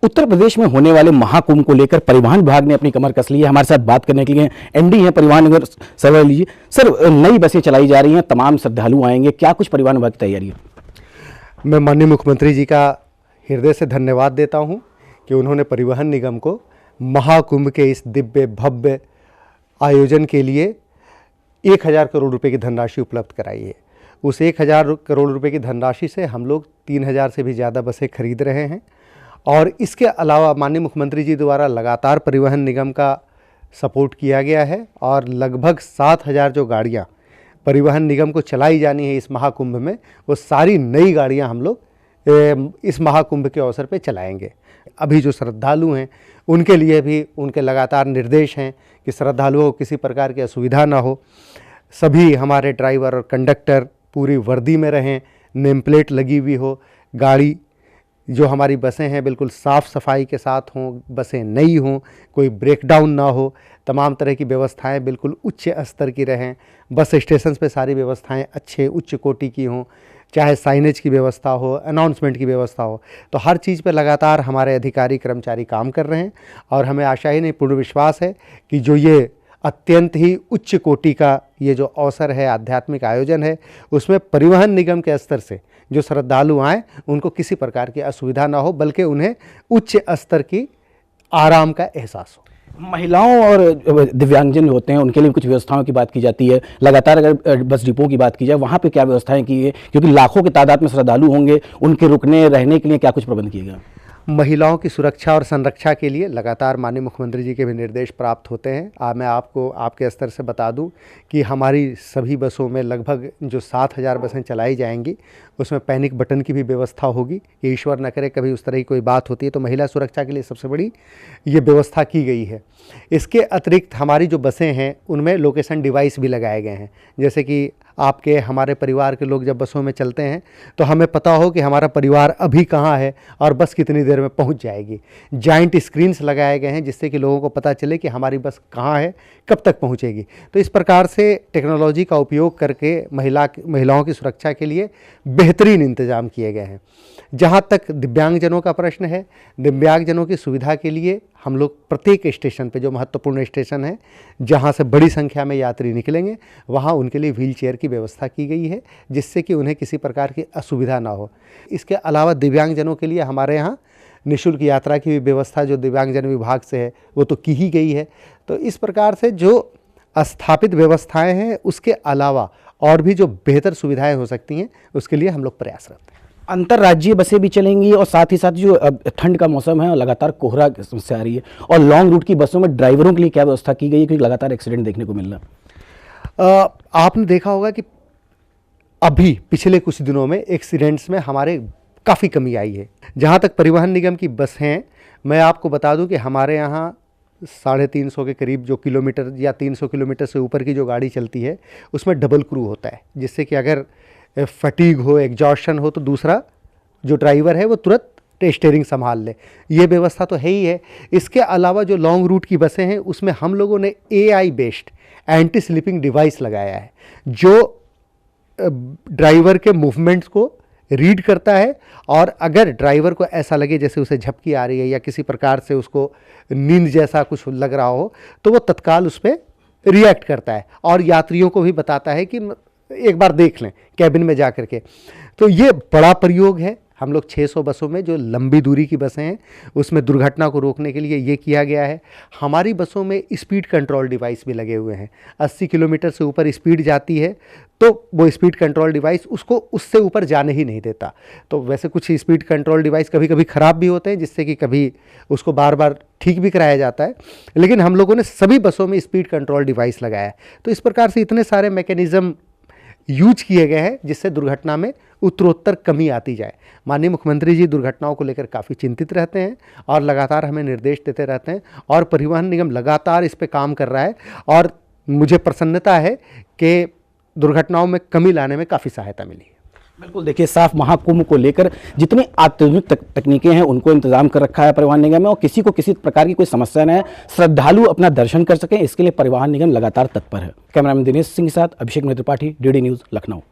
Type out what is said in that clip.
उत्तर प्रदेश में होने वाले महाकुंभ को लेकर परिवहन विभाग ने अपनी कमर कस ली है। हमारे साथ बात करने के लिए एमडी हैं परिवहन विभाग सर लीजिए। सर, नई बसें चलाई जा रही हैं, तमाम श्रद्धालु आएंगे, क्या कुछ परिवहन विभाग की तैयारी है? मैं माननीय मुख्यमंत्री जी का हृदय से धन्यवाद देता हूं कि उन्होंने परिवहन निगम को महाकुंभ के इस दिव्य भव्य आयोजन के लिए 1000 करोड़ रुपए की धनराशि उपलब्ध कराई है। उस 1000 करोड़ रुपए की धनराशि से हम लोग 3000 से भी ज़्यादा बसें खरीद रहे हैं और इसके अलावा माननीय मुख्यमंत्री जी द्वारा लगातार परिवहन निगम का सपोर्ट किया गया है और लगभग 7000 जो गाड़ियाँ परिवहन निगम को चलाई जानी है इस महाकुंभ में, वो सारी नई गाड़ियाँ हम लोग इस महाकुंभ के अवसर पे चलाएंगे। अभी जो श्रद्धालु हैं उनके लिए भी उनके लगातार निर्देश हैं कि श्रद्धालुओं को किसी प्रकार की असुविधा ना हो। सभी हमारे ड्राइवर और कंडक्टर पूरी वर्दी में रहें, नेम प्लेट लगी हुई हो, गाड़ी जो हमारी बसें हैं बिल्कुल साफ़ सफाई के साथ हों, बसें नई हों, कोई ब्रेकडाउन ना हो, तमाम तरह की व्यवस्थाएं बिल्कुल उच्च स्तर की रहें। बस स्टेशन पे सारी व्यवस्थाएं अच्छे उच्च कोटि की हों, चाहे साइनेज की व्यवस्था हो, अनाउंसमेंट की व्यवस्था हो, तो हर चीज़ पे लगातार हमारे अधिकारी कर्मचारी काम कर रहे हैं और हमें आशा ही नहीं पूर्ण विश्वास है कि जो ये अत्यंत ही उच्च कोटि का ये जो अवसर है, आध्यात्मिक आयोजन है, उसमें परिवहन निगम के स्तर से जो श्रद्धालु आएँ उनको किसी प्रकार की असुविधा ना हो, बल्कि उन्हें उच्च स्तर की आराम का एहसास हो। महिलाओं और दिव्यांगजन होते हैं, उनके लिए कुछ व्यवस्थाओं की बात की जाती है। लगातार अगर बस डिपो की बात की जाए, वहाँ पे क्या व्यवस्थाएं की है, क्योंकि लाखों की तादाद में श्रद्धालु होंगे, उनके रुकने रहने के लिए क्या कुछ प्रबंध किए गए? महिलाओं की सुरक्षा और संरक्षा के लिए लगातार माननीय मुख्यमंत्री जी के भी निर्देश प्राप्त होते हैं। मैं आपको आपके स्तर से बता दूं कि हमारी सभी बसों में लगभग जो 7000 बसें चलाई जाएंगी उसमें पैनिक बटन की भी व्यवस्था होगी कि ईश्वर न करे कभी उस तरह की कोई बात होती है तो महिला सुरक्षा के लिए सबसे बड़ी ये व्यवस्था की गई है। इसके अतिरिक्त हमारी जो बसें हैं उनमें लोकेशन डिवाइस भी लगाए गए हैं, जैसे कि आपके हमारे परिवार के लोग जब बसों में चलते हैं तो हमें पता हो कि हमारा परिवार अभी कहाँ है और बस कितनी देर में पहुंच जाएगी। जाइंट स्क्रीन्स लगाए गए हैं जिससे कि लोगों को पता चले कि हमारी बस कहाँ है, कब तक पहुंचेगी। तो इस प्रकार से टेक्नोलॉजी का उपयोग करके महिलाओं की सुरक्षा के लिए बेहतरीन इंतजाम किए गए हैं। जहाँ तक दिव्यांगजनों का प्रश्न है, दिव्यांगजनों की सुविधा के लिए हम लोग प्रत्येक स्टेशन पे जो महत्वपूर्ण स्टेशन है जहाँ से बड़ी संख्या में यात्री निकलेंगे वहाँ उनके लिए व्हील चेयर की व्यवस्था की गई है जिससे कि उन्हें किसी प्रकार की असुविधा ना हो। इसके अलावा दिव्यांगजनों के लिए हमारे यहाँ निःशुल्क यात्रा की व्यवस्था जो दिव्यांगजन विभाग से है वो तो की ही गई है। तो इस प्रकार से जो स्थापित व्यवस्थाएँ हैं उसके अलावा और भी जो बेहतर सुविधाएँ हो सकती हैं उसके लिए हम लोग प्रयासरत हैं। अंतर्राज्यीय बसें भी चलेंगी और साथ ही साथ जो ठंड का मौसम है और लगातार कोहरा की समस्या आ रही है, और लॉन्ग रूट की बसों में ड्राइवरों के लिए क्या व्यवस्था की गई है, क्योंकि लगातार एक्सीडेंट देखने को मिल रहा है? आपने देखा होगा कि अभी पिछले कुछ दिनों में एक्सीडेंट्स में हमारे काफ़ी कमी आई है। जहाँ तक परिवहन निगम की बस हैं, मैं आपको बता दूं कि हमारे यहाँ 350 के करीब जो किलोमीटर या 300 किलोमीटर से ऊपर की जो गाड़ी चलती है उसमें डबल क्रू होता है, जिससे कि अगर फटीग हो, एग्जॉस्शन हो तो दूसरा जो ड्राइवर है वो तुरंत स्टीयरिंग संभाल ले। ये व्यवस्था तो है ही है। इसके अलावा जो लॉन्ग रूट की बसें हैं उसमें हम लोगों ने AI based anti slipping device लगाया है जो ड्राइवर के मूवमेंट्स को रीड करता है और अगर ड्राइवर को ऐसा लगे जैसे उसे झपकी आ रही है या किसी प्रकार से उसको नींद जैसा कुछ लग रहा हो तो वो तत्काल उस पर रिएक्ट करता है और यात्रियों को भी बताता है कि एक बार देख लें कैबिन में जा कर के। तो ये बड़ा प्रयोग है। हम लोग 600 बसों में जो लंबी दूरी की बसें हैं उसमें दुर्घटना को रोकने के लिए ये किया गया है। हमारी बसों में स्पीड कंट्रोल डिवाइस भी लगे हुए हैं। 80 किलोमीटर से ऊपर स्पीड जाती है तो वो स्पीड कंट्रोल डिवाइस उसको उससे ऊपर जाने ही नहीं देता। तो वैसे कुछ स्पीड कंट्रोल डिवाइस कभी कभी ख़राब भी होते हैं जिससे कि कभी उसको बार बार ठीक भी कराया जाता है, लेकिन हम लोगों ने सभी बसों में स्पीड कंट्रोल डिवाइस लगाया है। तो इस प्रकार से इतने सारे मैकेनिज़्म यूज किए गए हैं जिससे दुर्घटना में उत्तरोत्तर कमी आती जाए। माननीय मुख्यमंत्री जी दुर्घटनाओं को लेकर काफ़ी चिंतित रहते हैं और लगातार हमें निर्देश देते रहते हैं और परिवहन निगम लगातार इस पे काम कर रहा है और मुझे प्रसन्नता है कि दुर्घटनाओं में कमी लाने में काफ़ी सहायता मिली है। बिल्कुल, देखिए साफ महाकुंभ को लेकर जितनी आधुनिक तकनीकें हैं उनको इंतजाम कर रखा है परिवहन निगम में, और किसी को किसी प्रकार की कोई समस्या न है, श्रद्धालु अपना दर्शन कर सकें, इसके लिए परिवहन निगम लगातार तत्पर है। कैमरामैन दिनेश सिंह के साथ अभिषेक त्रिपाठी, DD न्यूज़, लखनऊ।